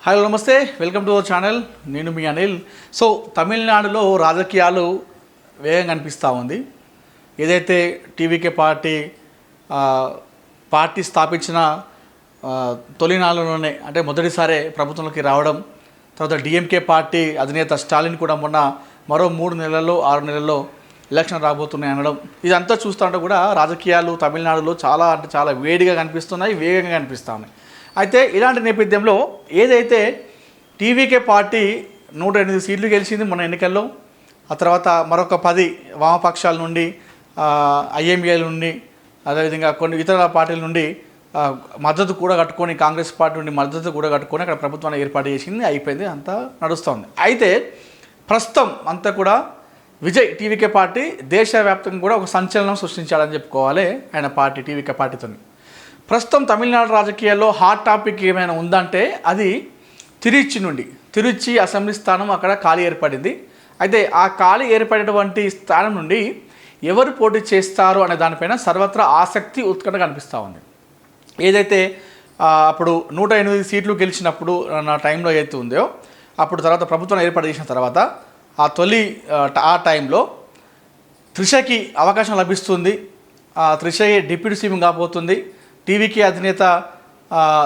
Hello నమస్తే, welcome to our channel. నేను మీ Anil. So తమిళనాడులో రాజకీయాలు వేగంగా కనిపిస్తూ ఉంది. ఏదైతే టీవీకే పార్టీ స్థాపించిన తొలినాళ్ళలోనే అంటే మొదటిసారి ప్రభుత్వంలోకి రావడం, తర్వాత డిఎంకే పార్టీ అధినేత స్టాలిన్ కూడా మొన్న మరో 3 నెలల్లో 6 నెలల్లో ఎలక్షన్ రాబోతున్నాయి అనడం, ఇదంతా చూస్తుంటే కూడా రాజకీయాలు తమిళనాడులో చాలా అంటే చాలా వేడిగా కనిపిస్తున్నాయి, వేగంగా కనిపిస్తూ ఉన్నాయి. అయితే ఇలాంటి నేపథ్యంలో ఏదైతే టీవీకే పార్టీ 108 సీట్లు గెలిచింది మొన్న ఎన్నికల్లో, ఆ తర్వాత మరొక 10 వామపక్షాల నుండి, ఐఎంఏల నుండి, అదేవిధంగా కొన్ని ఇతర పార్టీల నుండి మద్దతు కూడా కట్టుకొని, కాంగ్రెస్ పార్టీ నుండి మద్దతు కూడా కట్టుకొని అక్కడ ప్రభుత్వాన్ని ఏర్పాటు చేసింది, అయిపోయింది, అంతా నడుస్తుంది. అయితే ప్రస్తుతం అంతా కూడా విజయ్ టీవీకే పార్టీ దేశవ్యాప్తంగా కూడా ఒక సంచలనం సృష్టించాలని చెప్పుకోవాలి ఆయన పార్టీ టీవీకే పార్టీతో. ప్రస్తుతం తమిళనాడు రాజకీయాల్లో హాట్ టాపిక్ ఏమైనా ఉందంటే అది తిరుచి అసెంబ్లీ స్థానం అక్కడ ఖాళీ ఏర్పడింది. అయితే ఆ ఖాళీ ఏర్పడినటువంటి స్థానం నుండి ఎవరు పోటీ చేస్తారు అనే దానిపైన సర్వత్రా ఆసక్తి ఉత్కంఠ కనిపిస్తూ ఉంది. ఏదైతే అప్పుడు 108 సీట్లు గెలిచినప్పుడు నా టైంలో ఏదైతే ఉందో, అప్పుడు తర్వాత ప్రభుత్వం ఏర్పాటు చేసిన తర్వాత ఆ టైంలో త్రిషకి అవకాశం లభిస్తుంది. త్రిష డిప్యూటీ సీఎం కాబోతుంది. టీవీకే అధినేత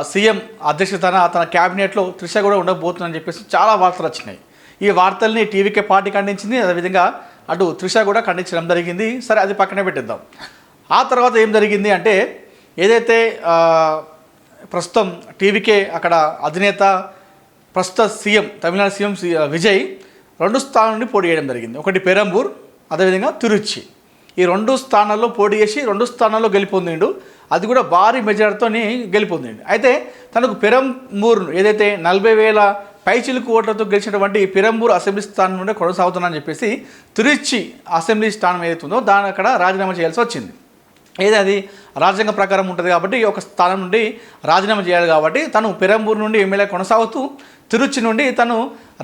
సీఎం అధ్యక్షతన తన క్యాబినెట్లో త్రిష కూడా ఉండబోతుందని చెప్పేసి చాలా వార్తలు వచ్చినాయి. ఈ వార్తల్ని టీవీకే పార్టీ ఖండించింది, అదేవిధంగా అటు త్రిష కూడా ఖండించడం జరిగింది. సరే, అది పక్కనే పెట్టిద్దాం. ఆ తర్వాత ఏం జరిగింది అంటే, ఏదైతే ప్రస్తుతం టీవీకే అక్కడ అధినేత ప్రస్తుత సీఎం తమిళనాడు సీఎం విజయ్ 2 స్థానాల నుండి పోటీ చేయడం జరిగింది. ఒకటి పెరంబూర్, అదేవిధంగా తిరుచి. ఈ 2 స్థానాల్లో పోటీ చేసి 2 స్థానాల్లో గెలుపొందిండు. అది కూడా భారీ మెజార్టీతో గెలుపొందిండు. అయితే తనకు పెరంబూర్ ఏదైతే 40,000 పైచిలుకు ఓట్లతో గెలిచినటువంటి పెరంబూర్ అసెంబ్లీ స్థానం నుండి కొనసాగుతున్నానని చెప్పేసి తిరుచి అసెంబ్లీ స్థానం ఏదైతే ఉందో దాని అక్కడ రాజీనామా చేయాల్సి వచ్చింది. అది రాజ్యాంగ ప్రకారం ఉంటుంది కాబట్టి ఒక స్థానం నుండి రాజీనామా చేయాలి. కాబట్టి తను పెరంబూర్ నుండి ఎమ్మెల్యే కొనసాగుతూ తిరుచి నుండి తను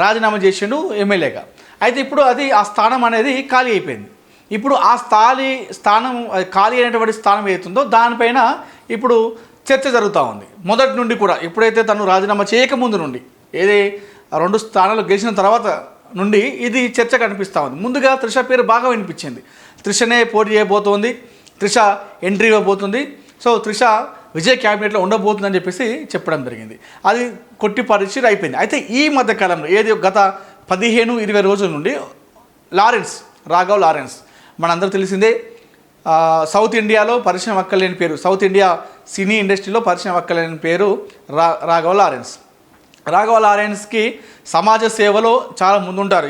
రాజీనామా చేసిండు ఎమ్మెల్యేగా. అయితే ఇప్పుడు ఆ స్థానం అనేది ఖాళీ అయిపోయింది. ఇప్పుడు ఆ స్థానం ఖాళీ అయినటువంటి స్థానం ఏదైతుందో దానిపైన ఇప్పుడు చర్చ జరుగుతూ ఉంది. మొదటి నుండి కూడా ఎప్పుడైతే తను రాజీనామా చేయకముందు నుండి 2 స్థానాలు గెలిచిన తర్వాత నుండి ఇది చర్చ కనిపిస్తూ ఉంది. ముందుగా త్రిష పేరు బాగా వినిపించింది. త్రిషనే పోటీ చేయబోతోంది, త్రిష ఎంట్రీ ఇవ్వబోతుంది, సో త్రిష విజయ్ క్యాబినెట్లో ఉండబోతుందని చెప్పేసి చెప్పడం జరిగింది. అది కొట్టి పరిస్థితి అయిపోయింది. అయితే ఈ మధ్యకాలంలో గత 15-20 రోజుల నుండి రాఘవ్ లారెన్స్ మనందరూ తెలిసిందే. సౌత్ ఇండియాలో పరిచయం అక్కర్లేని పేరు, సౌత్ ఇండియా సినీ ఇండస్ట్రీలో పరిచయం అక్కర్లేని పేరు రాఘవ్ లారెన్స్కి సమాజ సేవలో చాలా ముందుంటారు.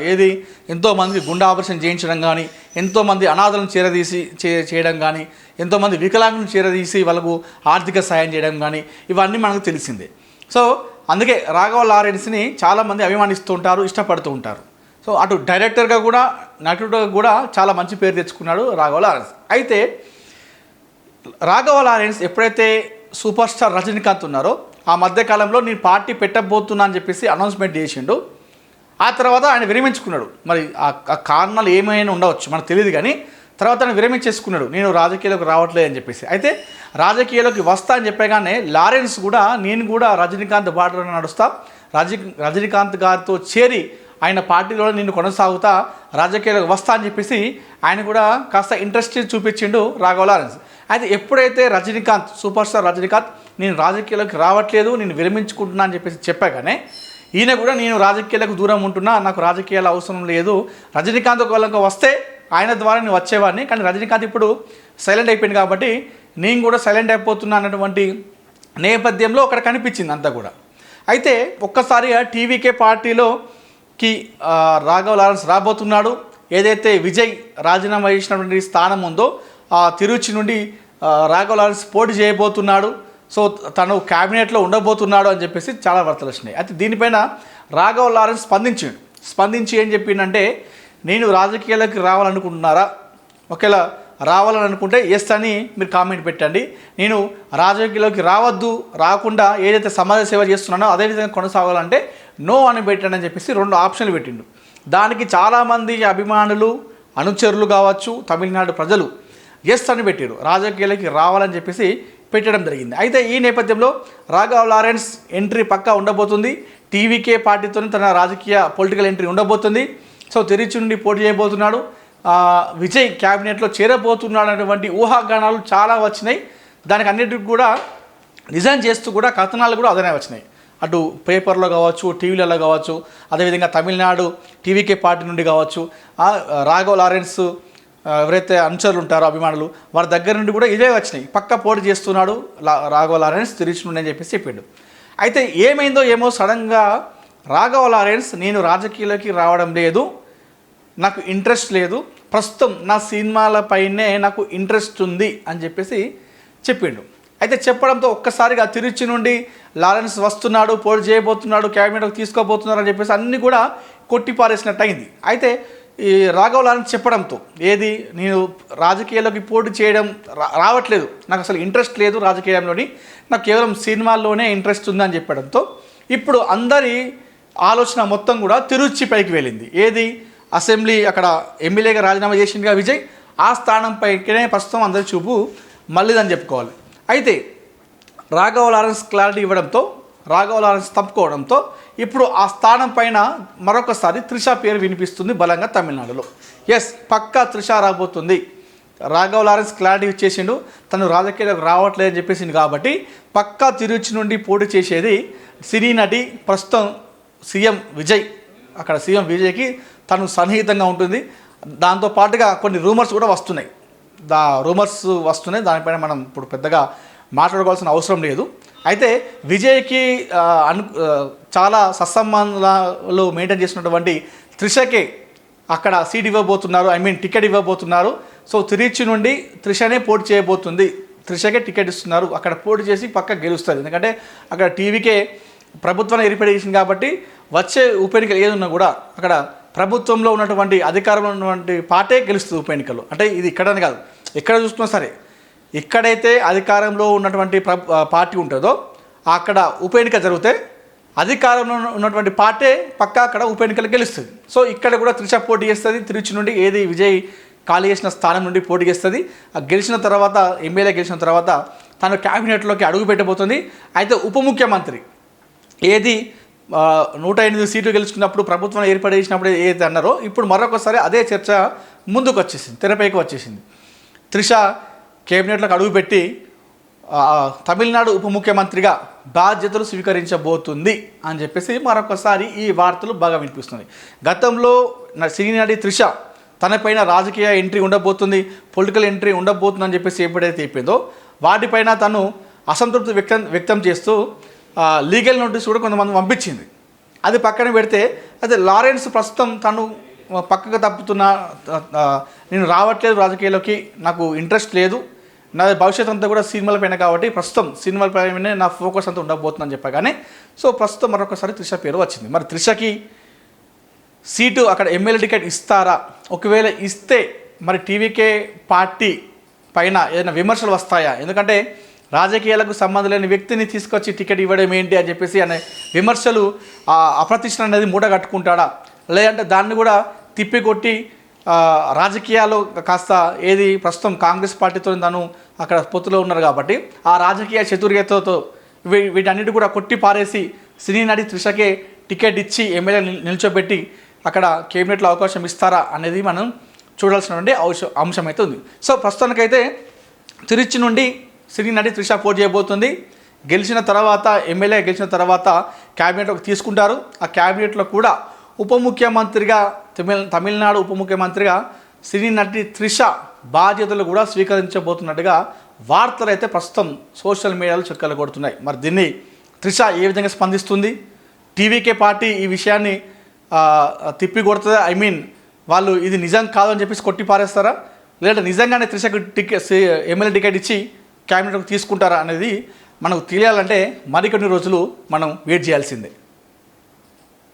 ఎంతోమంది గుండె ఆపరేషన్ చేయించడం కానీ, ఎంతోమంది అనాథలను చేయడం కానీ, ఎంతోమంది వికలాంగులను చేరదీసి వాళ్ళకు ఆర్థిక సాయం చేయడం కానీ, ఇవన్నీ మనకు తెలిసిందే. సో అందుకే రాఘవ్ లారెన్స్ని చాలామంది అభిమానిస్తూ ఉంటారు, ఇష్టపడుతూ ఉంటారు. సో అటు డైరెక్టర్గా కూడా నటుడుగా కూడా చాలా మంచి పేరు తెచ్చుకున్నాడు రాఘవ్ లారెన్స్. అయితే రాఘవ్ లారెన్స్ ఎప్పుడైతే సూపర్ స్టార్ రజనీకాంత్ ఉన్నారో ఆ మధ్యకాలంలో నేను పార్టీ పెట్టబోతున్నా అని చెప్పేసి అనౌన్స్మెంట్ చేసిండు. ఆ తర్వాత ఆయన విరమించుకున్నాడు. మరి ఆ కారణాలు ఏమైనా ఉండవచ్చు మనకు తెలియదు, కానీ తర్వాత ఆయన విరమించేసుకున్నాడు, నేను రాజకీయాలకు రావట్లేదు అని చెప్పేసి. అయితే రాజకీయాల్లోకి వస్తా అని చెప్పగానే లారెన్స్ కూడా నేను కూడా రజనీకాంత్ బాటలో నడుస్తా, రజనీకాంత్ గారితో చేరి ఆయన పార్టీలో నిన్ను కొనసాగుతా, రాజకీయాలకు వస్తా అని చెప్పేసి ఆయన కూడా కాస్త ఇంట్రెస్ట్ చూపించిండు రాఘవ్ లారెన్స్. అయితే ఎప్పుడైతే సూపర్ స్టార్ రజనీకాంత్ నేను రాజకీయాలకు రావట్లేదు, నేను విరమించుకుంటున్నా అని చెప్పేసి చెప్పగానే ఈయన కూడా నేను రాజకీయాలకు దూరం ఉంటున్నా, నాకు రాజకీయాలు అవసరం లేదు, రజనీకాంత్ ఒకవేళ వస్తే ఆయన ద్వారా నేను వచ్చేవాడిని, కానీ రజనీకాంత్ ఇప్పుడు సైలెంట్ అయిపోయింది కాబట్టి నేను కూడా సైలెంట్ అయిపోతున్నా అన్నటువంటి నేపథ్యంలో అక్కడ కనిపించింది అంతా కూడా. అయితే ఒక్కసారిగా టీవీకే పార్టీలోకి రాఘవ్ లారెన్స్ రాబోతున్నాడు. ఏదైతే విజయ్ రాజీనామా చేసినటువంటి స్థానం ఉందో ఆ తిరుచి నుండి రాఘవ్ లారెన్స్ పోటీ చేయబోతున్నాడు, సో తను క్యాబినెట్లో ఉండబోతున్నాడు అని చెప్పేసి చాలా వార్తలు వచ్చినాయి. అయితే దీనిపైన రాఘవ్ లారెన్స్ స్పందించి ఏం చెప్పిందంటే, నేను రాజకీయాలకు రావాలనుకుంటున్నారా, ఒకవేళ రావాలని అనుకుంటే ఎస్ అని మీరు కామెంట్ పెట్టండి, నేను రాజకీయాల్లోకి రాకుండా ఏదైతే సమాజ సేవ చేస్తున్నానో అదేవిధంగా కొనసాగాలంటే నో అని పెట్టండి అని చెప్పేసి 2 ఆప్షన్లు పెట్టిండు. దానికి చాలామంది అభిమానులు, అనుచరులు కావచ్చు, తమిళనాడు ప్రజలు ఎస్ అని పెట్టారు, రాజకీయాలకి రావాలని చెప్పేసి పెట్టడం జరిగింది. అయితే ఈ నేపథ్యంలో రాఘవ్ లారెన్స్ ఎంట్రీ పక్కా ఉండబోతుంది. టీవీకే పార్టీతో తన రాజకీయ పొలిటికల్ ఎంట్రీ ఉండబోతుంది. సో తిరుచి నుండి పోటీ చేయబోతున్నాడు. విజయ్ క్యాబినెట్లో చేరబోతున్నాడు అనేటువంటి ఊహాగానాలు చాలా వచ్చినాయి. దానికి అన్నిటికి కూడా డిజైన్ చేస్తూ కూడా కథనాలు కూడా అదనే వచ్చినాయి. అటు పేపర్లో కావచ్చు, టీవీలలో కావచ్చు, అదేవిధంగా తమిళనాడు టీవీకే పార్టీ నుండి కావచ్చు, రాఘవ్ లారెన్స్ ఎవరైతే అనుచరులు ఉంటారో అభిమానులు వారి దగ్గర నుండి కూడా ఇవే వచ్చినాయి. పక్క పోటీ చేస్తున్నాడు రాఘవ్ లారెన్స్ తిరుచి నుండి అని చెప్పేసి చెప్పిండు. అయితే ఏమైందో ఏమో సడన్గా రాఘవ్ లారెన్స్ నేను రాజకీయాలకి రావడం లేదు, నాకు ఇంట్రెస్ట్ లేదు, ప్రస్తుతం నా సినిమాలపైనే నాకు ఇంట్రెస్ట్ ఉంది అని చెప్పేసి చెప్పిండు. అయితే చెప్పడంతో ఒక్కసారిగా తిరుచి నుండి లారెన్స్ వస్తున్నాడు, పోటీ చేయబోతున్నాడు, క్యాబినెట్కి తీసుకోబోతున్నారు అని చెప్పేసి అన్నీ కూడా కొట్టిపారేసినట్టు అయింది. అయితే ఈ రాఘవ్ లారెన్స్ చెప్పడంతో ఏది నేను రాజకీయాల్లోకి పోటీ చేయడం రావట్లేదు, నాకు అసలు ఇంట్రెస్ట్ లేదు రాజకీయంలోని, నాకు కేవలం సినిమాల్లోనే ఇంట్రెస్ట్ ఉందని చెప్పడంతో ఇప్పుడు అందరి ఆలోచన మొత్తం కూడా తిరుచి పైకి వెళ్ళింది. ఏది అసెంబ్లీ అక్కడ ఎమ్మెల్యేగా రాజీనామా చేసిందిగా విజయ్, ఆ స్థానం పైకినే ప్రస్తుతం అందరి చూపు మళ్ళీదని చెప్పుకోవాలి. అయితే రాఘవ్ లారెన్స్ క్లారిటీ ఇవ్వడంతో, రాఘవ్ లారెన్స్ తప్పుకోవడంతో ఇప్పుడు ఆ స్థానం పైన మరొకసారి త్రిష పేరు వినిపిస్తుంది బలంగా తమిళనాడులో. ఎస్, పక్కా త్రిష రాబోతుంది. రాఘవ్ లారెన్స్ క్లారిటీ ఇచ్చేసిండు, తను రాజకీయాలకు రావట్లేదని చెప్పేసింది కాబట్టి పక్కా తిరుచి నుండి పోటీ చేసేది సినీ నటి ప్రస్తుతం సీఎం విజయ్. అక్కడ సీఎం విజయ్కి తను సన్నిహితంగా ఉంటుంది. దాంతోపాటుగా కొన్ని రూమర్స్ కూడా వస్తున్నాయి. దానిపైన మనం ఇప్పుడు పెద్దగా మాట్లాడుకోవాల్సిన అవసరం లేదు. అయితే విజయ్కి చాలా సత్సంబంధాలు మెయింటైన్ చేసినటువంటి త్రిషకే అక్కడ సీట్ ఇవ్వబోతున్నారు, టికెట్ ఇవ్వబోతున్నారు. సో తిరుచి నుండి త్రిషనే పోటీ చేయబోతుంది, త్రిషకే టికెట్ ఇస్తున్నారు. అక్కడ పోటీ చేసి పక్క గెలుస్తుంది. ఎందుకంటే అక్కడ టీవీకే ప్రభుత్వాన్ని ఏర్పాటు చేసింది కాబట్టి వచ్చే ఉప ఎన్నికలు ఏదున్నా కూడా అక్కడ ప్రభుత్వంలో ఉన్నటువంటి అధికారంలో ఉన్నటువంటి పార్టీ గెలుస్తుంది ఉప ఎన్నికలు. అంటే ఇది ఇక్కడని కాదు, ఎక్కడ చూసుకున్నా సరే ఎక్కడైతే అధికారంలో ఉన్నటువంటి పార్టీ ఉంటుందో అక్కడ ఉప ఎన్నిక జరిగితే అధికారంలో ఉన్నటువంటి పార్టీ పక్కా అక్కడ ఉప ఎన్నికలు గెలుస్తుంది. సో ఇక్కడ కూడా త్రిష పోటీ చేస్తుంది. తిరుచి నుండి ఏది విజయ్ ఖాళీ చేసిన స్థానం నుండి పోటీ చేస్తుంది. గెలిచిన తర్వాత ఎమ్మెల్యే గెలిచిన తర్వాత తను క్యాబినెట్లోకి అడుగు పెట్టబోతుంది. అయితే ఉప ముఖ్యమంత్రి ఏది 108 సీట్లు గెలుచుకున్నప్పుడు ప్రభుత్వం ఏర్పాటు చేసినప్పుడు ఏదైతే అన్నారో ఇప్పుడు మరొకసారి అదే చర్చ ముందుకు వచ్చేసింది, తెరపైకి వచ్చేసింది. త్రిష కేబినెట్లోకి అడుగుపెట్టి తమిళనాడు ఉప ముఖ్యమంత్రిగా బాధ్యతలు స్వీకరించబోతుంది అని చెప్పేసి మరొకసారి ఈ వార్తలు బాగా వినిపిస్తున్నాయి. గతంలో సినీ నటి త్రిష తనపైన రాజకీయ ఎంట్రీ ఉండబోతుంది, పొలిటికల్ ఎంట్రీ ఉండబోతుంది అని చెప్పేసి ఎప్పుడైతే చెప్పిందో వాటిపైన తను అసంతృప్తి వ్యక్తం చేస్తూ లీగల్ నోటీస్ కూడా కొంతమంది పంపించింది. అది పక్కన పెడితే అయితే లారెన్స్ ప్రస్తుతం తను పక్కకు తప్పుతున్నా, నేను రావట్లేదు రాజకీయాల్లోకి, నాకు ఇంట్రెస్ట్ లేదు, నా భవిష్యత్ అంతా కూడా సినిమాలపైన కాబట్టి ప్రస్తుతం సినిమాలపైనే నా ఫోకస్ అంతా ఉండబోతుందని చెప్పగానే సో ప్రస్తుతం మరొకసారి త్రిష పేరు వచ్చింది. మరి త్రిషకి సీటు అక్కడ ఎమ్మెల్యే టికెట్ ఇస్తారా? ఒకవేళ ఇస్తే మరి టీవీకే పార్టీ పైన ఏదైనా విమర్శలు వస్తాయా? ఎందుకంటే రాజకీయాలకు సంబంధం లేని వ్యక్తిని తీసుకొచ్చి టికెట్ ఇవ్వడం ఏంటి అని చెప్పేసి అనే విమర్శలు అప్రతిష్ట అనేది మూట కట్టుకుంటాడా, లేదంటే దాన్ని కూడా తిప్పికొట్టి రాజకీయాలు కాస్త ఏది ప్రస్తుతం కాంగ్రెస్ పార్టీతో తను అక్కడ పొత్తులో ఉన్నారు కాబట్టి ఆ రాజకీయ చతుర్యతతో వీటన్నిటి కూడా కొట్టి పారేసి సినీ నటి త్రిషకే టికెట్ ఇచ్చి ఎమ్మెల్యే నిల్చోబెట్టి అక్కడ కేబినెట్లో అవకాశం ఇస్తారా అనేది మనం చూడాల్సినటువంటి అంశం అయితే ఉంది. సో ప్రస్తుతానికైతే తిరుచి నుండి సినీ నటి త్రిష పోటీ చేయబోతుంది. గెలిచిన తర్వాత ఎమ్మెల్యే గెలిచిన తర్వాత క్యాబినెట్లోకి తీసుకుంటారు. ఆ క్యాబినెట్లో కూడా ఉప ముఖ్యమంత్రిగా తమిళనాడు ఉప ముఖ్యమంత్రిగా సినీ నటి త్రిష బాధ్యతలు కూడా స్వీకరించబోతున్నట్టుగా వార్తలు అయితే ప్రస్తుతం సోషల్ మీడియాలో చక్కర్లు కొడుతున్నాయి. మరి దీన్ని త్రిష ఏ విధంగా స్పందిస్తుంది? టీవీకే పార్టీ ఈ విషయాన్ని తిప్పి కొడుతుందా? వాళ్ళు ఇది నిజం కాదని చెప్పేసి కొట్టి పారేస్తారా, లేదా నిజంగానే త్రిషకు ఎమ్మెల్యే టికెట్ ఇచ్చి క్యాబినెట్కి తీసుకుంటారా అనేది మనకు తెలియాలంటే మరికొన్ని రోజులు మనం వెయిట్ చేయాల్సిందే.